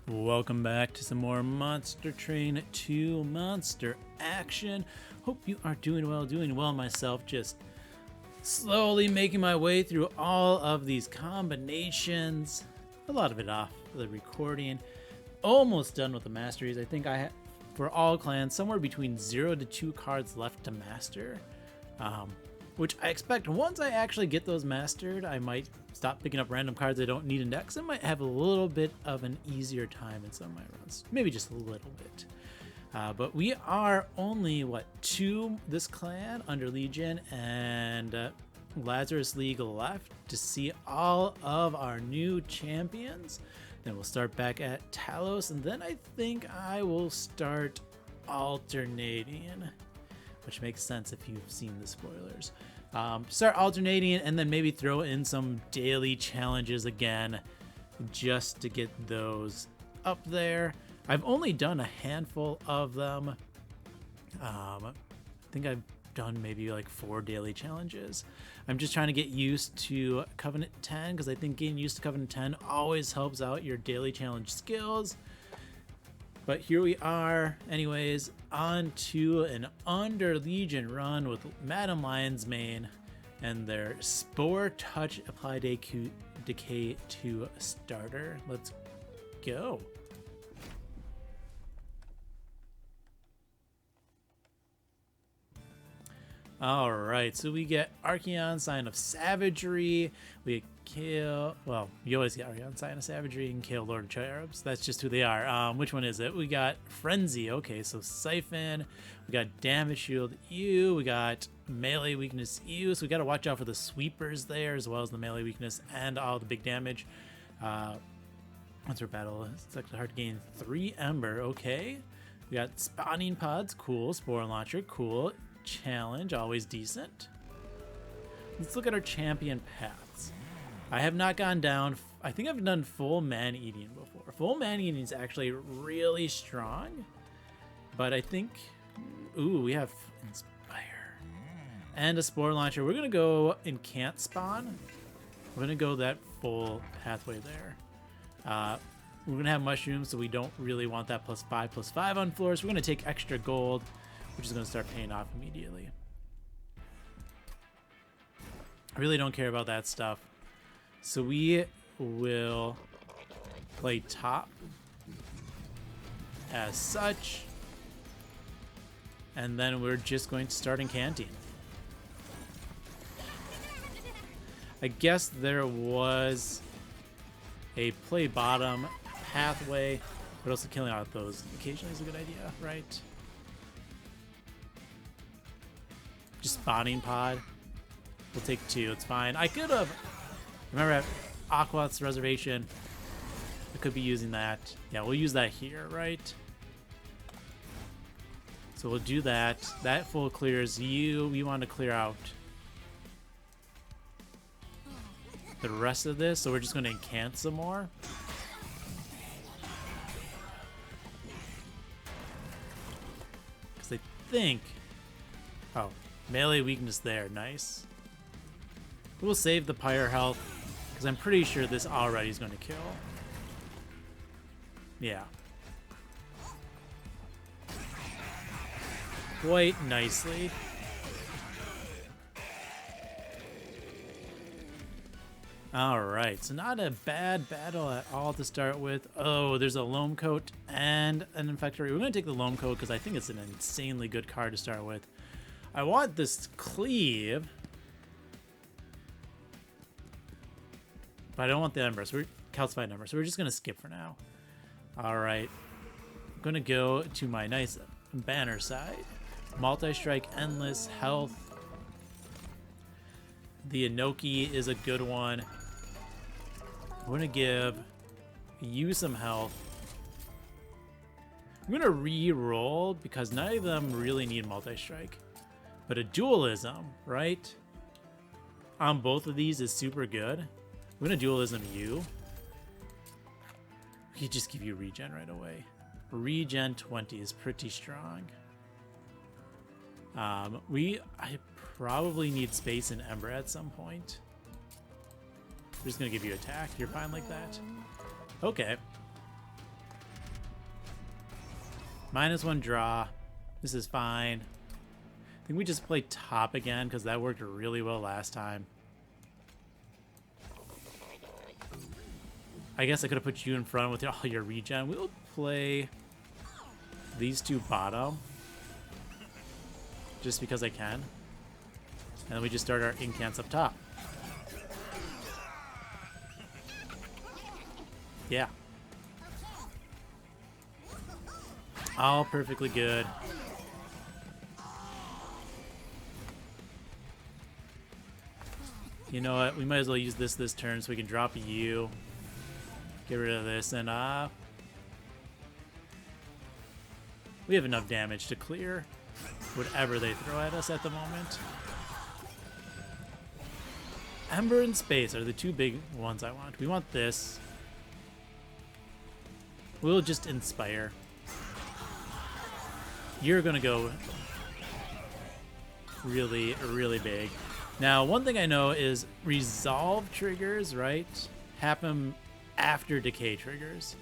Welcome back to some more Monster Train 2 monster action. Hope you are doing well myself. Just slowly making my way through all of these combinations. A lot of it off the recording. Almost done with the masteries. I think I have, for all clans, somewhere between 0 to 2 cards left to master. Which I expect once I actually get those mastered, I might stop picking up random cards I don't need in decks. I might have a little bit of an easier time in some of my runs. Maybe just a little bit. But we are only, what, 2 this clan, Underlegion, and Lazarus League left to see all of our new champions. Then we'll start back at Talos, and then I think I will start alternating. Which makes sense if you've seen the spoilers. Start alternating and then maybe throw in some daily challenges again just to get those up there. I've only done a handful of them. I think I've done maybe like 4 daily challenges. I'm just trying to get used to Covenant 10 because I think getting used to Covenant 10 always helps out your daily challenge skills. But here we are, anyways, on to an Underlegion run with Madam Lion's Mane and their Spore Touch Apply Decay to starter. Let's go. All right, so we get Archeon, Sign of Savagery. We kill, well, you always get Archeon, Sign of Savagery, and kill Lord of Cherubs. That's just who they are. Which one is it? We got Frenzy. Okay, so Siphon. We got Damage Shield U. We got Melee Weakness U. So we got to watch out for the sweepers there, as well as the melee weakness and all the big damage. Once our battle, it's actually hard to gain 3 Ember. Okay. We got Spawning Pods. Cool. Spore Launcher. Cool. Challenge, always decent. Let's look at our champion paths. I have not gone down. I think I've done full man eating before. Full man eating is actually really strong, but I think, ooh, we have Inspire and a Spore Launcher. We're gonna go in Can't Spawn. We're gonna go that full pathway there. We're gonna have Mushrooms, so we don't really want that +5/+5 on floors. We're gonna take extra gold, which is going to start paying off immediately. I really don't care about that stuff. So we will play top as such. And then we're just going to start incanting. I guess there was a play bottom pathway, but also killing out those occasionally is a good idea, right? Just Spawning Pod. We'll take 2. It's fine. I could have. Remember at Aquath's Reservation? I could be using that. Yeah, we'll use that here, right? So we'll do that. That full clears you. We want to clear out the rest of this, so we're just going to incant some more. Because I think. Oh. Melee weakness there, nice. We'll save the Pyre health, because I'm pretty sure this already is going to kill. Yeah. Quite nicely. Alright, so not a bad battle at all to start with. Oh, there's a Loam Coat and an Infectory. We're going to take the Loam Coat because I think it's an insanely good card to start with. I want this Cleave, but I don't want the Ember, so we're Calcified Ember, so we're just going to skip for now. Alright, I'm going to go to my nice banner side. Multi-Strike, Endless, Health. The Inoki is a good one. I'm going to give you some health. I'm going to re-roll because none of them really need Multi-Strike. But a Dualism, right? On both of these is super good. I'm going to Dualism you. We could just give you regen right away. Regen 20 is pretty strong. I probably need space in Ember at some point. I'm just going to give you attack. You're fine like that? Okay. -1 draw. This is fine. I think we just play top again because that worked really well last time. I guess I could have put you in front with all your regen. We'll play these two bottom just because I can. And then we just start our incants up top. Yeah. All perfectly good. You know what? We might as well use this turn so we can drop you. Get rid of this, and we have enough damage to clear whatever they throw at us at the moment. Ember and Space are the two big ones I want. We want this. We'll just Inspire. You're gonna go really, really big. Now, one thing I know is Resolve triggers, right, happen after Decay triggers,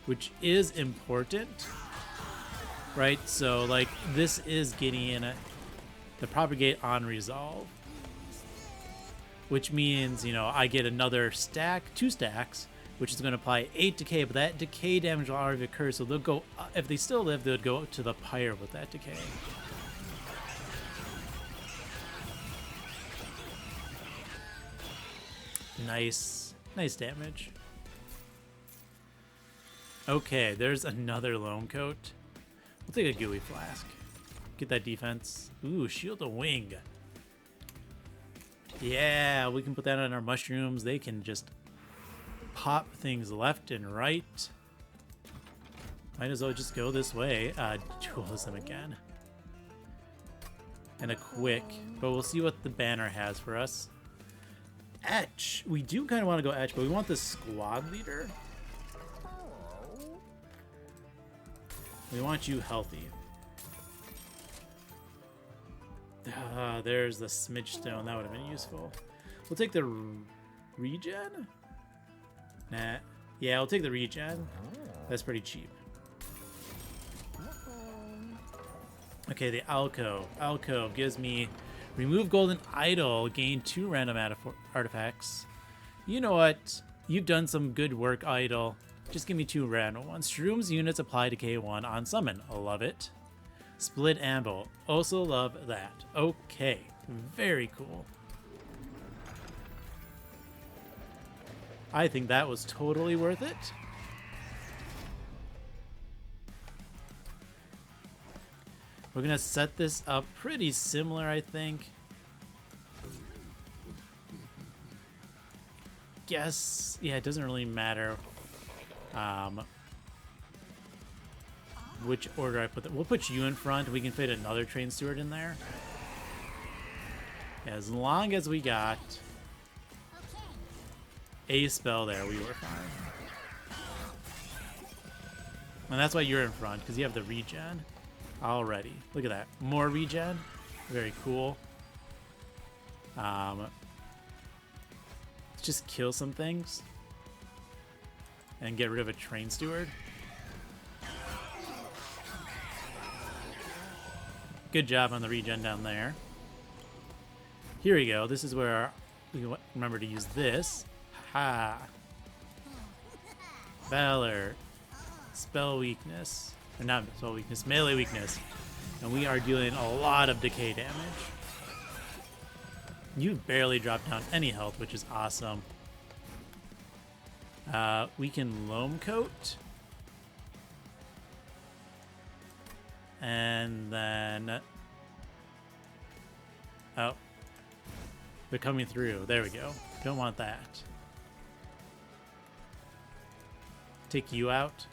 which is important, right? So, like, this is getting in the Propagate on Resolve, which means, you know, I get another stack, 2 stacks, which is going to apply 8 Decay, but that Decay damage will already occur, so they'll go, if they still live, they would go to the Pyre with that Decay. Nice. Nice damage. Okay, there's another Loam Coat. We'll take a Gooey Flask. Get that defense. Ooh, Shield of Wing. Yeah, we can put that on our mushrooms. They can just pop things left and right. Might as well just go this way. Dualism again. And a quick, but we'll see what the banner has for us. Etch. We do kind of want to go Etch, but we want the squad leader. We want you healthy. There's the Smidge Stone. That would have been useful. We'll take the regen. Nah. Yeah, we'll take the regen. That's pretty cheap. Okay, the Alcove. Alcove gives me remove Golden Idol, gain 2 random artifacts. You know what? You've done some good work, Idol. Just give me 2 random ones. Shrooms units apply Decay 1 on summon. Love it. Split Amble. Also love that. Okay. Very cool. I think that was totally worth it. We're going to set this up pretty similar, I think. Guess, yeah, it doesn't really matter which order I put them. We'll put you in front. We can fit another Train Steward in there. As long as we got a spell there, we were fine. And that's why you're in front, because you have the regen already. Look at that. More regen. Very cool. Let's just kill some things and get rid of a Train Steward. Good job on the regen down there. Here we go. This is where we remember to use this. Ha! Valor. Spell weakness. Or not spell weakness, melee weakness. And we are dealing a lot of decay damage. You've barely dropped down any health, which is awesome. We can Loam Coat. And then... Oh. They're coming through. There we go. Don't want that. Take you out.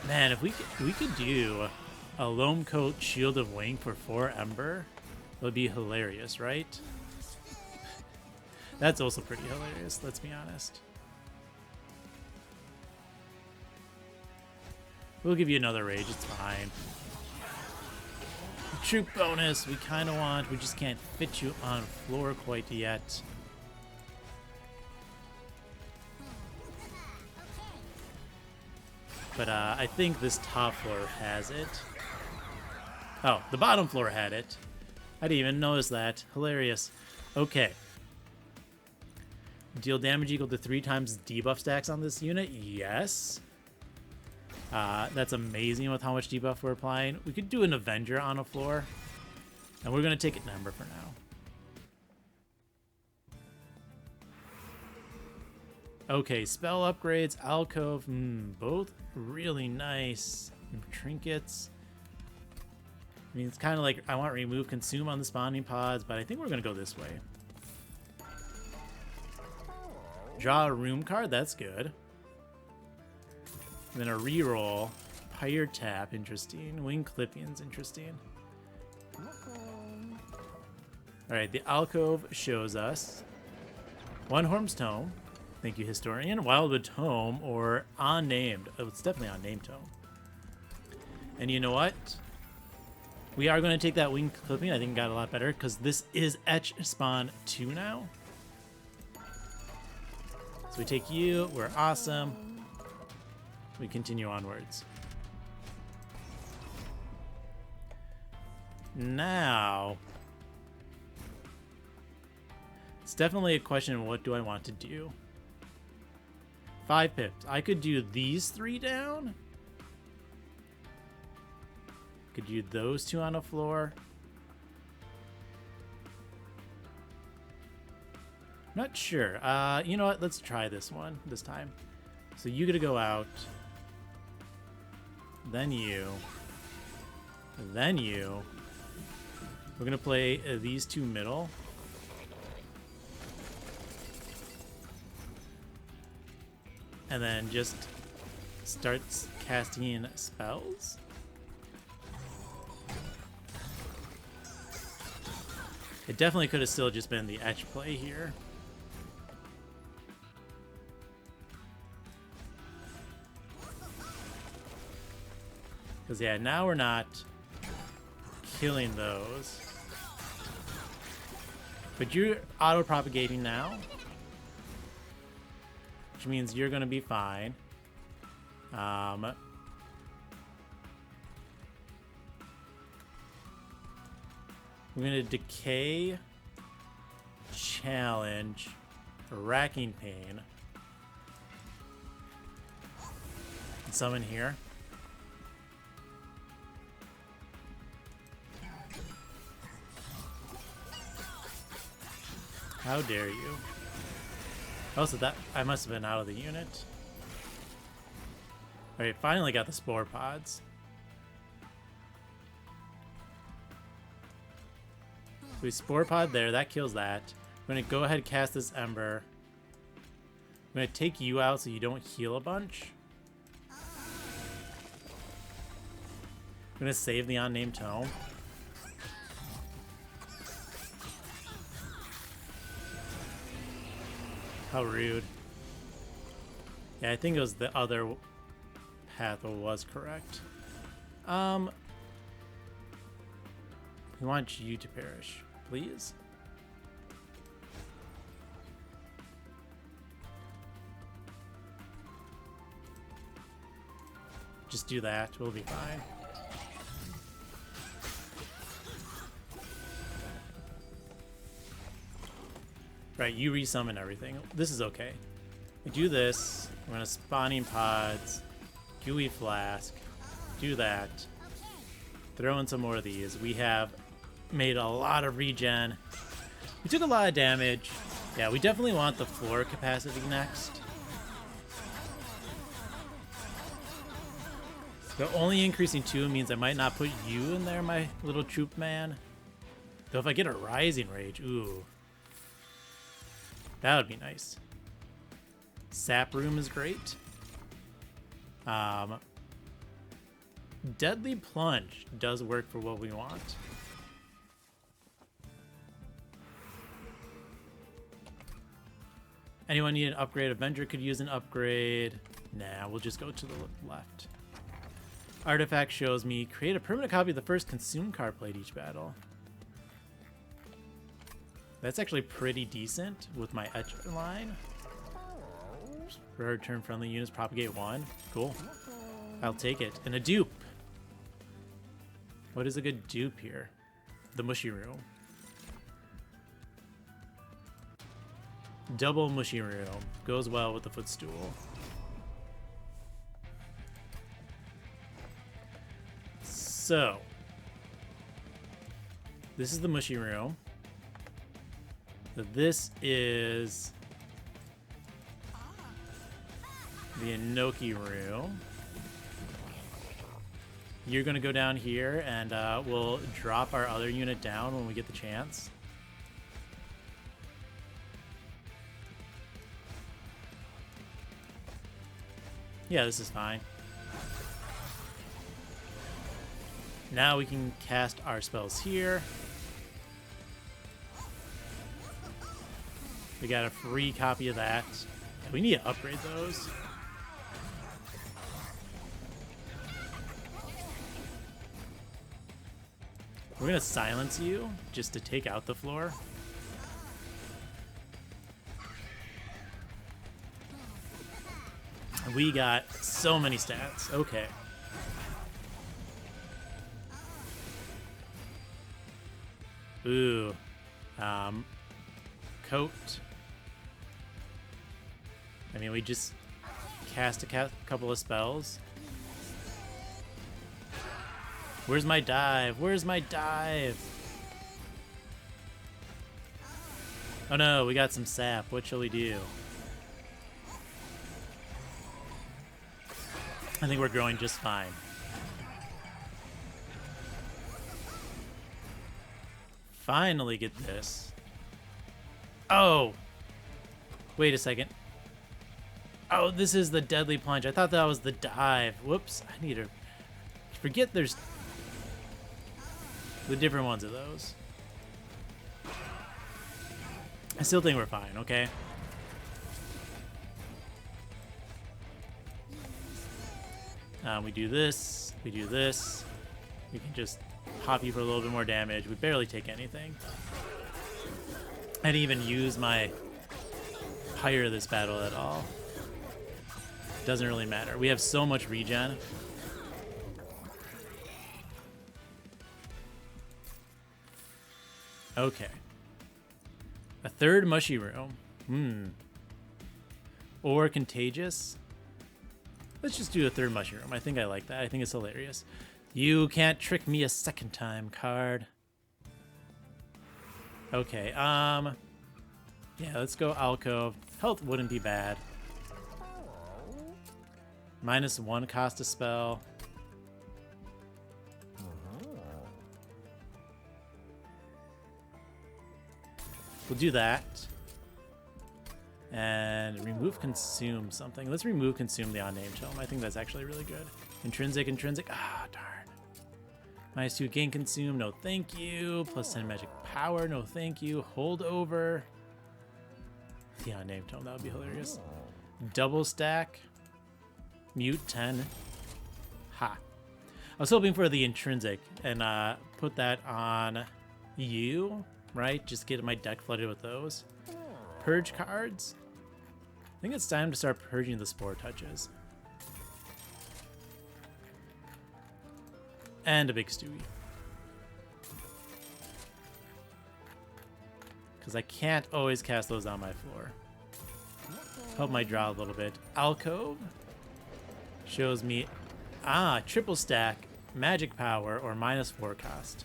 Man, if we could do a Loam Coat Shield of Wing for 4 Ember, that would be hilarious, right? That's also pretty hilarious, let's be honest. We'll give you another rage, it's fine. Troop bonus, we kind of want, we just can't fit you on floor quite yet. But I think this top floor has it. Oh, the bottom floor had it. I didn't even notice that. Hilarious. Okay. Deal damage equal to 3 times debuff stacks on this unit? Yes. That's amazing with how much debuff we're applying. We could do an Avenger on a floor. And we're going to take it Ember for now. Okay, spell upgrades, alcove, both really nice. Trinkets. I mean, it's kind of like I want remove consume on the spawning pods, but I think we're going to go this way. Draw a room card, that's good. And then a reroll. Pyre tap, interesting. Wing clippings, interesting. Alright, the alcove shows us One-Horn's Tome. Thank you, Historian. Wildwood Tome, or Unnamed. Oh, it's definitely Unnamed Tome. And you know what? We are going to take that wing clipping. I think it got a lot better, because this is Etch Spawn 2 now. So we take you. We're awesome. We continue onwards. Now, it's definitely a question of what do I want to do. 5 pips. I could do these 3 down. Could do those 2 on a floor. Not sure. You know what? Let's try this one this time. So you get to go out. Then you. Then you. We're going to play these 2 middle. And then just start casting spells. It definitely could have still just been the etch play here. Because, yeah, now we're not killing those. But you're auto-propagating now. Which means you're going to be fine. We're going to decay, challenge, racking pain, and summon here. How dare you? Also, that I must have been out of the unit. Alright, finally got the spore pods. So we spore pod there, that kills that. I'm gonna go ahead and cast this Ember. I'm gonna take you out so you don't heal a bunch. I'm gonna save the Unnamed Tome. How rude. Yeah, I think it was the other path was correct. We want you to perish, please. Just do that, we'll be fine. Right, you resummon everything. This is okay. We do this. We're gonna spawning pods, gooey flask, do that. Throw in some more of these. We have made a lot of regen. We took a lot of damage. Yeah, we definitely want the floor capacity next. But only increasing 2 means I might not put you in there, my little troop man. Though if I get a rising rage, ooh. That would be nice. Sap room is great. Deadly plunge does work for what we want. Anyone need an upgrade? Avenger could use an upgrade. Nah, we'll just go to the left. Artifact shows me create a permanent copy of the first consume card played each battle. That's actually pretty decent with my etch line. Rare turn friendly units propagate 1. Cool. I'll take it. And a dupe. What is a good dupe here? The mushy room. Double mushy room. Goes well with the footstool. So. This is the mushy room. This is the Inoki room. You're going to go down here, and we'll drop our other unit down when we get the chance. Yeah, this is fine. Now we can cast our spells here. We got a free copy of that. We need to upgrade those. We're gonna silence you just to take out the floor. We got so many stats. Okay. Ooh. Coat. I mean, we just cast a couple of spells. Where's my dive? Where's my dive? Oh no, we got some sap. What shall we do? I think we're growing just fine. Finally get this. Oh! Wait a second. Oh, this is the deadly plunge. I thought that was the dive. Whoops. I need to forget there's the different ones of those. I still think we're fine, okay? We do this. We do this. We can just pop you for a little bit more damage. We barely take anything. I didn't even use my pyre this battle at all. Doesn't really matter. We have so much regen. Okay. A third mushy room. Or contagious. Let's just do a third mushy room. I think I like that. I think it's hilarious. You can't trick me a second time, card. Okay, yeah, let's go alcove. Health wouldn't be bad. -1 cost a spell. We'll do that. And remove consume something. Let's remove consume the unnamed tome. I think that's actually really good. Intrinsic. Ah, darn. -2 gain consume. No, thank you. +10 magic power. No, thank you. Hold over. The unnamed tome. That would be hilarious. Double stack. Mute 10. Ha. I was hoping for the intrinsic and put that on you, right? Just get my deck flooded with those. Purge cards. I think it's time to start purging the spore touches. And a big Stewie. Because I can't always cast those on my floor. Help my draw a little bit. Alcove shows me, triple stack, magic power, or -4 cost.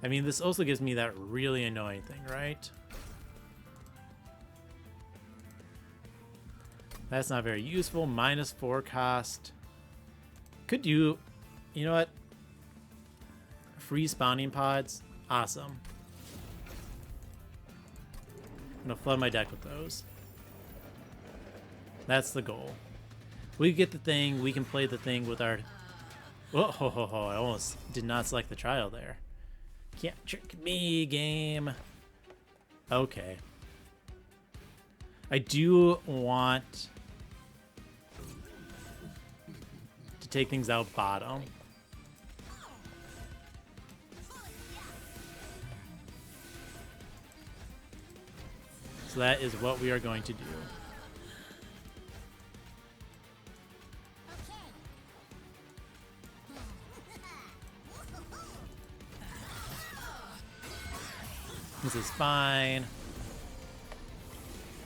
I mean, this also gives me that really annoying thing, right? That's not very useful. -4 cost. Could do, you know what? Free spawning pods. Awesome. I'm gonna flood my deck with those. That's the goal. We get the thing, we can play the thing with our... Oh, ho, ho, ho. I almost did not select the trial there. Can't trick me, game. Okay. I do want to take things out bottom. So that is what we are going to do. This is fine.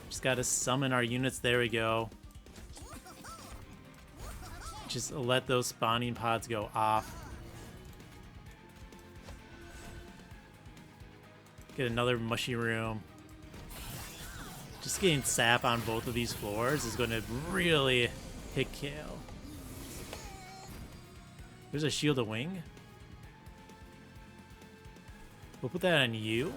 Just gotta summon our units. There we go. Just let those spawning pods go off. Get another mushy room. Just getting sap on both of these floors is going to really hit kill. There's a shield of wing. We'll put that on you.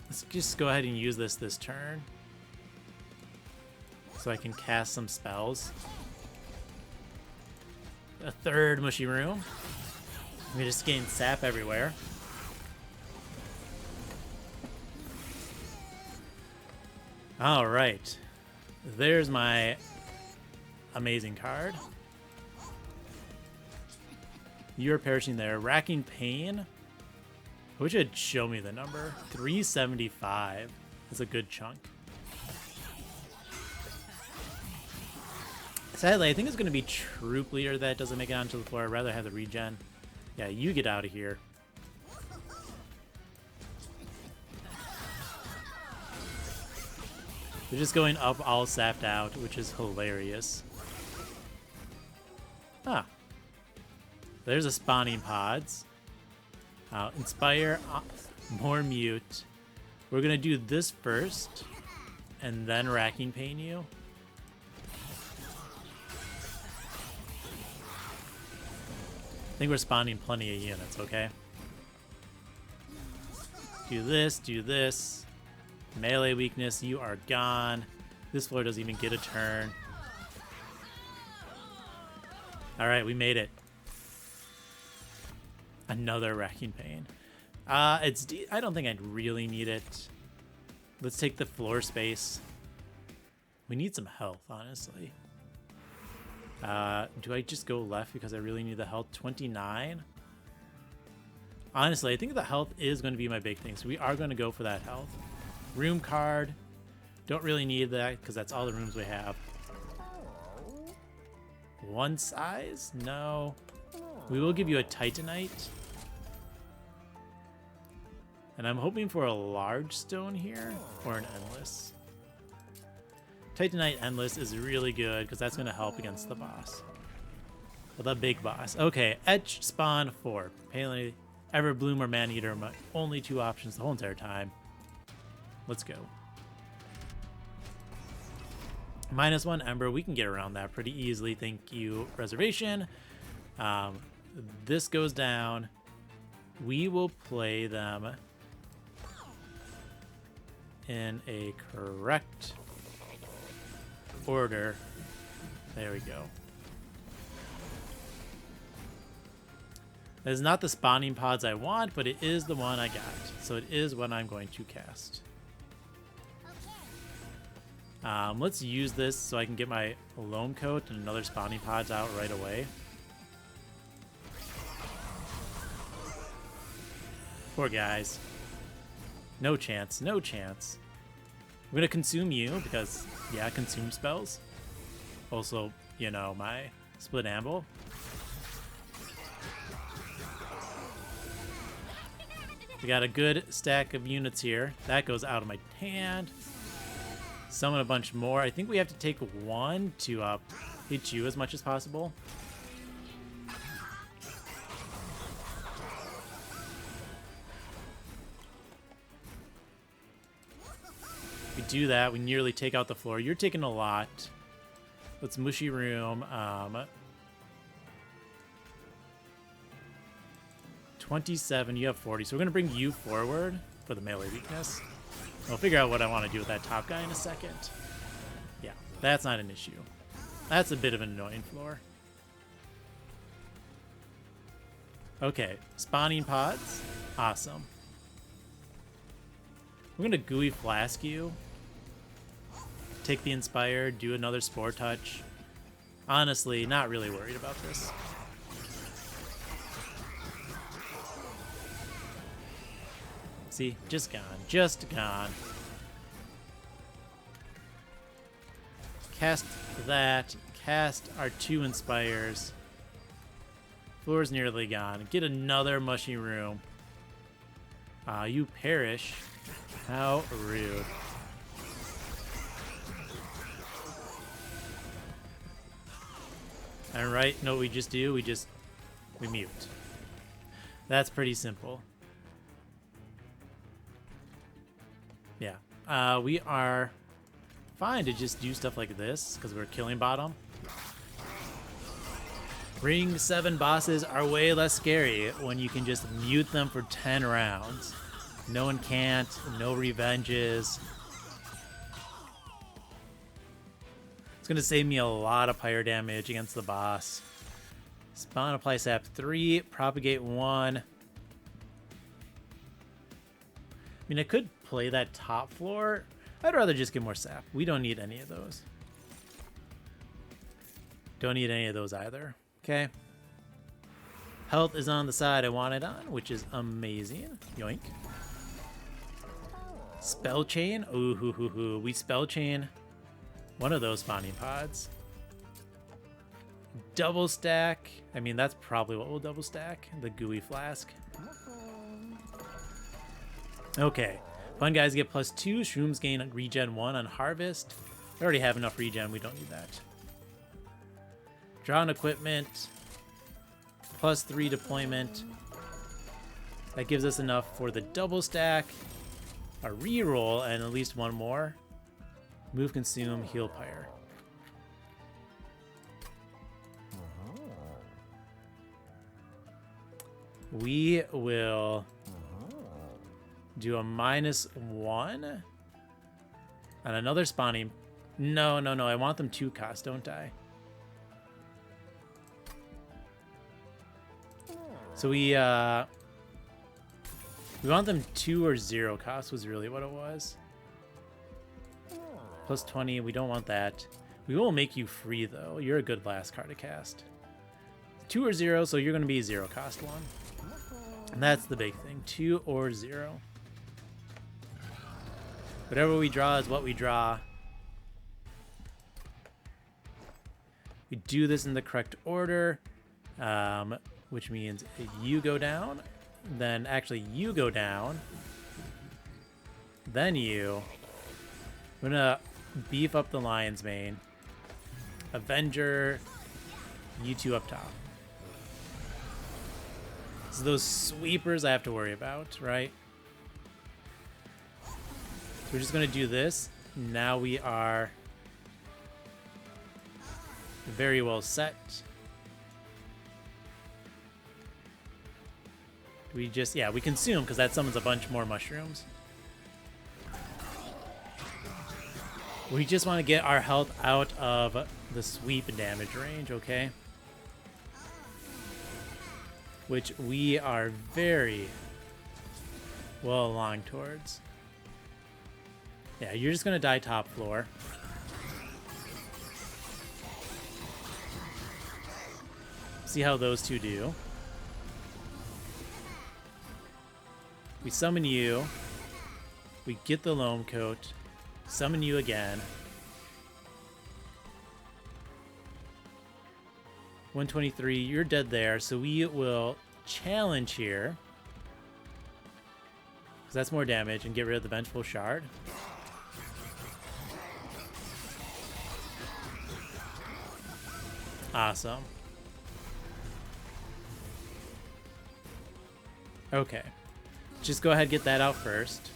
Let's just go ahead and use this turn. So I can cast some spells. A third mushy room. We're just getting sap everywhere. All right. There's my amazing card. You're perishing there. Racking Pain. I wish it'd show me the number. 375. That's a good chunk. Sadly, I think it's going to be Troop Leader that doesn't make it onto the floor. I'd rather have the regen. Yeah, you get out of here. They're just going up all sapped out, which is hilarious. Ah. There's a spawning pods. Inspire, more mute. We're going to do this first, and then Racking Pain you. I think we're spawning plenty of units, okay? Do this, do this. Melee weakness, you are gone. This floor doesn't even get a turn. Alright, we made it. Another Racking Pain. I don't think I'd really need it. Let's take the floor space. We need some health, honestly. Do I just go left because I really need the health? 29? Honestly, I think the health is going to be my big thing, so we are going to go for that health. Room card. Don't really need that because that's all the rooms we have. One size? No. We will give you a Titanite. And I'm hoping for a large stone here or an endless. Titanite Endless is really good because that's going to help against the boss. Well, the big boss. Okay, Etch, Spawn, 4. Pale, Everbloom, or Maneater are my only two options the whole entire time. Let's go. -1 Ember. We can get around that pretty easily. Thank you, Reservation. This goes down. We will play them in a correct order. There we go. That is not the spawning pods I want, but it is the one I got. So it is what I'm going to cast. Let's use this so I can get my Loam Coat and another spawning pods out right away. Poor guys. No chance, no chance. I'm gonna consume you because, yeah, consume spells. Also, you know, my Split Amble. We got a good stack of units here. That goes out of my hand. Summon a bunch more. I think we have to take one to hit you as much as possible. We do that, we nearly take out the floor. You're taking a lot. Let's mushy room. 27, you have 40. So we're going to bring you forward for the melee weakness. I'll figure out what I want to do with that top guy in a second. Yeah, that's not an issue. That's a bit of an annoying floor. Okay, spawning pods. Awesome. We're going to gooey flask you. Take the Inspired, do another Spore Touch. Honestly, not really worried about this. See, just gone, just gone. Cast that, cast our 2 Inspires. Floor's nearly gone. Get another mushy room. You perish. How rude. And right, know what we just do? We mute. That's pretty simple. Yeah. We are fine to just do stuff like this because we're killing bottom. Ring 7 bosses are way less scary when you can just mute them for 10 rounds. No one can't, no revenges. It's gonna save me a lot of pyre damage against the boss. Spawn, apply sap 3, propagate 1. I mean, I could play that top floor. I'd rather just get more sap. We don't need any of those. Don't need any of those either. Okay. Health is on the side I want it on, which is amazing. Yoink. Spell chain. Ooh, hoo, hoo, hoo. We spell chain one of those spawning pods. Double stack. I mean, that's probably what we'll double stack. The gooey flask. Okay. Fun guys get +2. Shrooms gain regen 1 on harvest. We already have enough regen. We don't need that. Drawn equipment. +3 deployment. That gives us enough for the double stack. A reroll and at least one more. Move, consume, heal, pyre. We will do a -1 and another spawning. No. I want them 2 cost, don't I? So we want them 2 or 0 cost was really what it was. +20, we don't want that. We will make you free though. You're a good last card to cast. 2 or 0, so you're going to be 0 cost 1. And that's the big thing, 2 or 0. Whatever we draw is what we draw. We do this in the correct order, which means you go down, then actually you go down, then you. I'm gonna beef up the Lion's Mane. Avenger, you 2 up top. So those sweepers I have to worry about, right? So we're just gonna do this. Now we are very well set. We just, yeah, we consume because that summons a bunch more mushrooms. We just want to get our health out of the sweep damage range, okay? Which we are very well along towards. Yeah, you're just going to die top floor. See how those two do. We summon you. We get the loam coat. Summon you again. 123, you're dead there, so we will challenge here. Because that's more damage, and get rid of the Vengeful Shard. Awesome. Okay. Just go ahead and get that out first.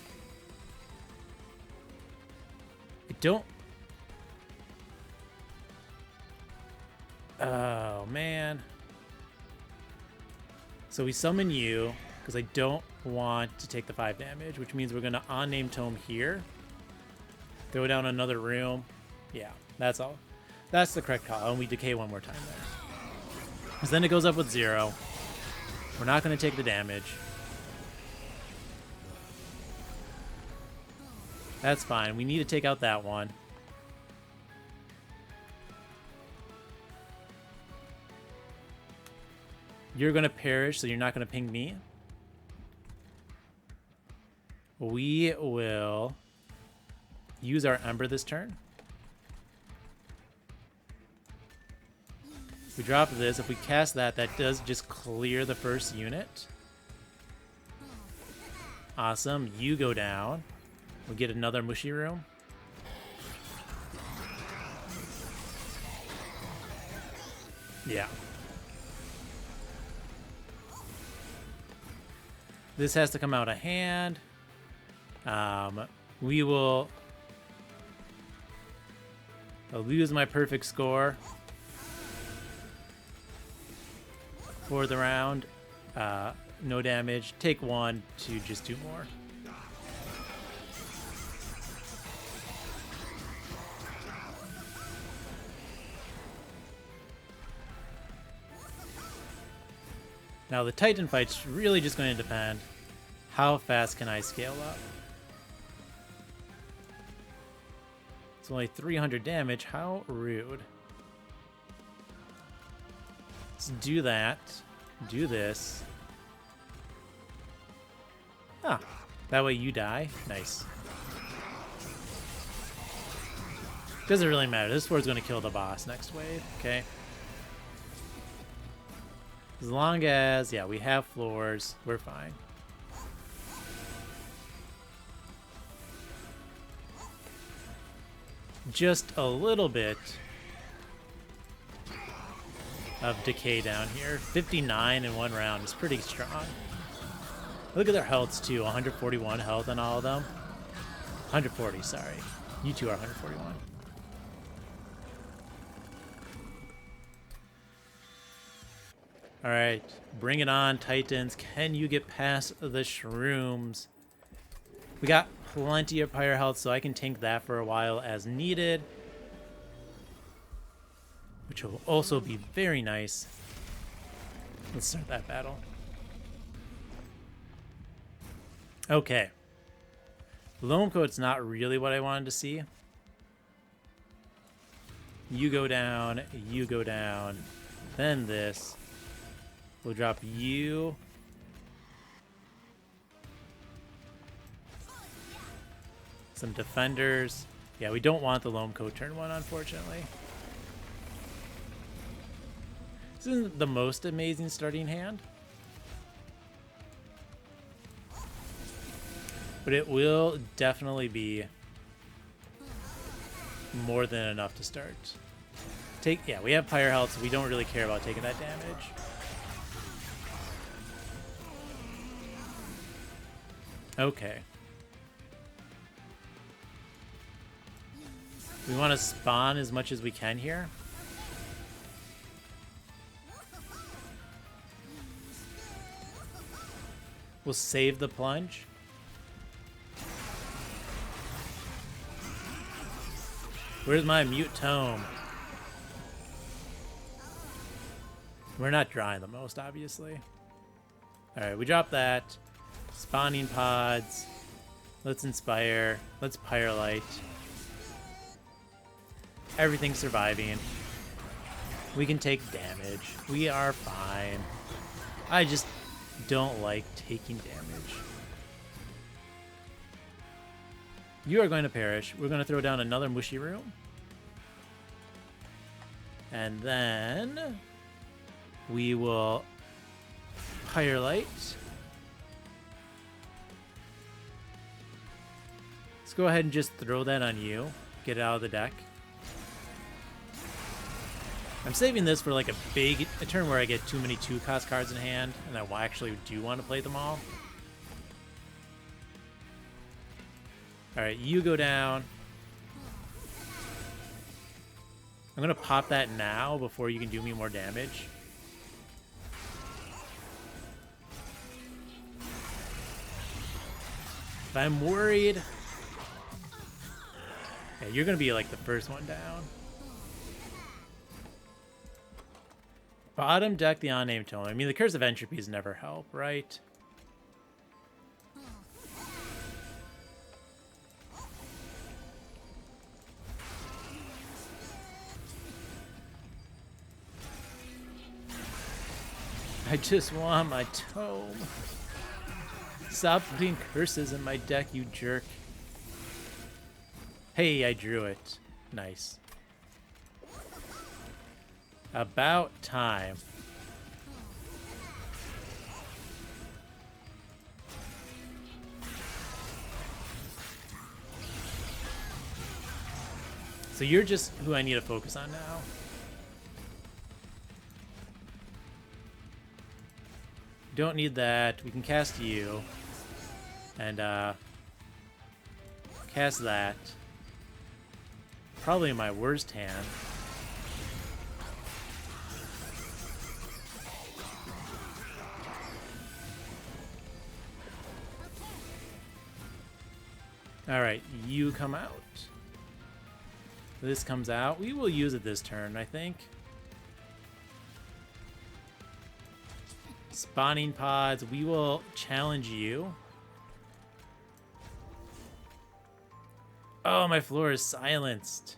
I don't... Oh, man. So we summon you, because I don't want to take the 5 damage, which means we're going to on-name Tome here. Throw down another room. Yeah, that's all. That's the correct call, and we decay one more time there. Because then it goes up with 0. We're not going to take the damage. That's fine. We need to take out that one. You're going to perish, so you're not going to ping me. We will use our Ember this turn. We drop this. If we cast that, that does just clear the first unit. Awesome. You go down. We get another mushy room. Yeah. This has to come out of hand. We will... I'll lose my perfect score for the round. No damage. Take one to just do more. Now the Titan fight's really just going to depend. How fast can I scale up? It's only 300 damage. How rude. Let's do that. Do this. Ah, that way you die. Nice. Doesn't really matter. This sword's going to kill the boss next wave. Okay. As long as, yeah, we have floors, we're fine. Just a little bit of decay down here. 59 in one round is pretty strong. Look at their healths too. 141 health on all of them. 140, sorry. You two are 141. All right, bring it on, Titans. Can you get past the Shrooms? We got plenty of pyre health, so I can tank that for a while as needed, which will also be very nice. Let's start that battle. Okay. Loam Coat's not really what I wanted to see. You go down, then this. We'll drop you. Some defenders. Yeah, we don't want the Loam Coat turn one, unfortunately. This isn't the most amazing starting hand, but it will definitely be more than enough to start. Yeah, we have pyre health, so we don't really care about taking that damage. Okay. We want to spawn as much as we can here. We'll save the plunge. Where's my mute tome? We're not drawing the most, obviously. Alright, we drop that. Spawning pods. Let's inspire. Let's pyre light. Everything's surviving. We can take damage. We are fine. I just don't like taking damage. You are going to perish. We're going to throw down another mushy room. And then we will pyre light. Let's go ahead and just throw that on you. Get it out of the deck. I'm saving this for like a turn where I get too many 2-cost cards in hand, and I actually do want to play them all. Alright, you go down. I'm going to pop that now before you can do me more damage. But I'm worried. Yeah, you're going to be like the first one down. Bottom deck the unnamed tome. I mean, the Curse of Entropies never help, right? I just want my tome. Stop putting curses in my deck, you jerk. Hey, I drew it. Nice. About time. So you're just who I need to focus on now. Don't need that. We can cast you. And cast that. Probably my worst hand. Alright, you come out. This comes out. We will use it this turn, I think. Spawning pods. We will challenge you. Oh, my floor is silenced.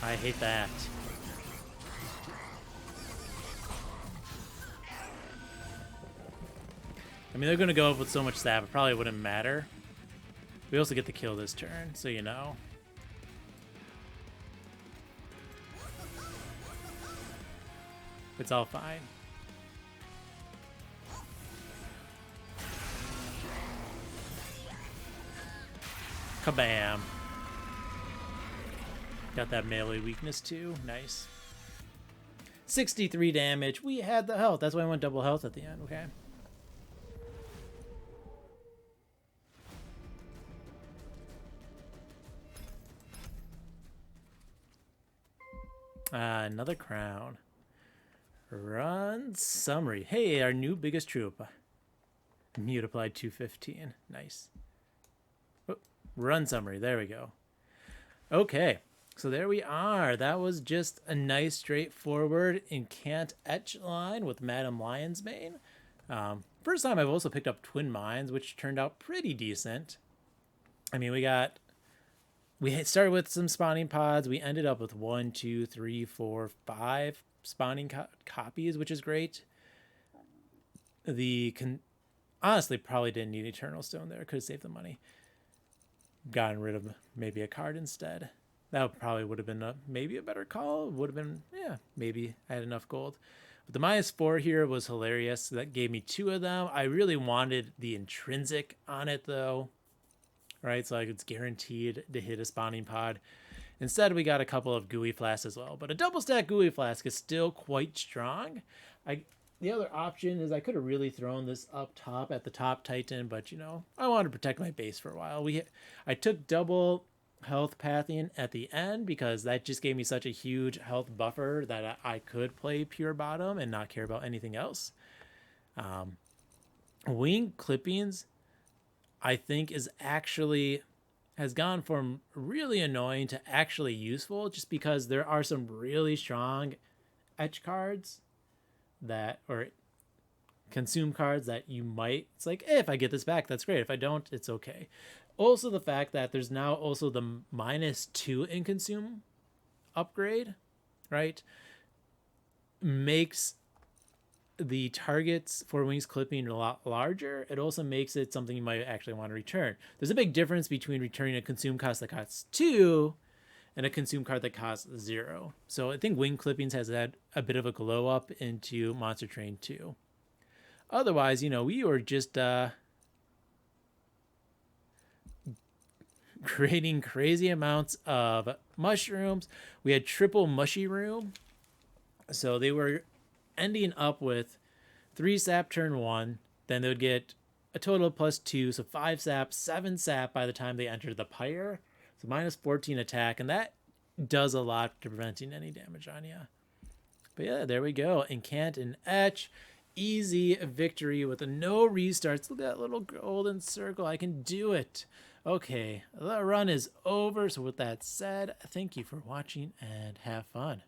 I hate that. I mean, they're going to go up with so much stab, it probably wouldn't matter. We also get the kill this turn, so you know. It's all fine. Kabam. Got that melee weakness too. Nice. 63 damage. We had the health. That's why I went double health at the end, okay? Another crown. Run summary. Hey, our new biggest troop. Mute applied 215. Nice. Oh, run summary. There we go. Okay. So there we are. That was just a nice straightforward incant etch line with Madam Lionsbane. First time I've also picked up Twin Mines, which turned out pretty decent. I mean, we had started with some spawning pods. We ended up with 1, 2, 3, 4, 5 spawning copies, which is great. Honestly, probably didn't need Eternal Stone there. Could have saved the money. Gotten rid of maybe a card instead. That probably would have been maybe a better call. Would have been, yeah, maybe I had enough gold. But the -4 here was hilarious. That gave me 2 of them. I really wanted the intrinsic on it though. Right, so like it's guaranteed to hit a spawning pod. Instead, we got a couple of gooey flasks as well. But a double stack gooey flask is still quite strong. The other option is I could have really thrown this up top at the top Titan, but you know, I wanted to protect my base for a while. I took double health pathing at the end because that just gave me such a huge health buffer that I could play pure bottom and not care about anything else. Wing clippings, I think, has gone from really annoying to actually useful, just because there are some really strong etch cards or consume cards that you might, it's like, hey, if I get this back, that's great. If I don't, it's okay. Also, the fact that there's now also the -2 in consume upgrade, right, makes the targets for wings clipping a lot larger. It also makes it something you might actually want to return. There's a big difference between returning a consume cost that costs 2 and a consume card that costs 0. So I think wing clippings has had a bit of a glow up into Monster Train 2. Otherwise, you know, we were just creating crazy amounts of mushrooms. We had triple mushy room. So they were ending up with 3 sap turn 1. Then they would get a total of +2. So 5 sap, 7 sap by the time they entered the pyre. So -14 attack. And that does a lot to preventing any damage on you. But yeah, there we go. Incant and etch. Easy victory with no restarts. Look at that little golden circle. I can do it. Okay, the run is over. So with that said, thank you for watching and have fun.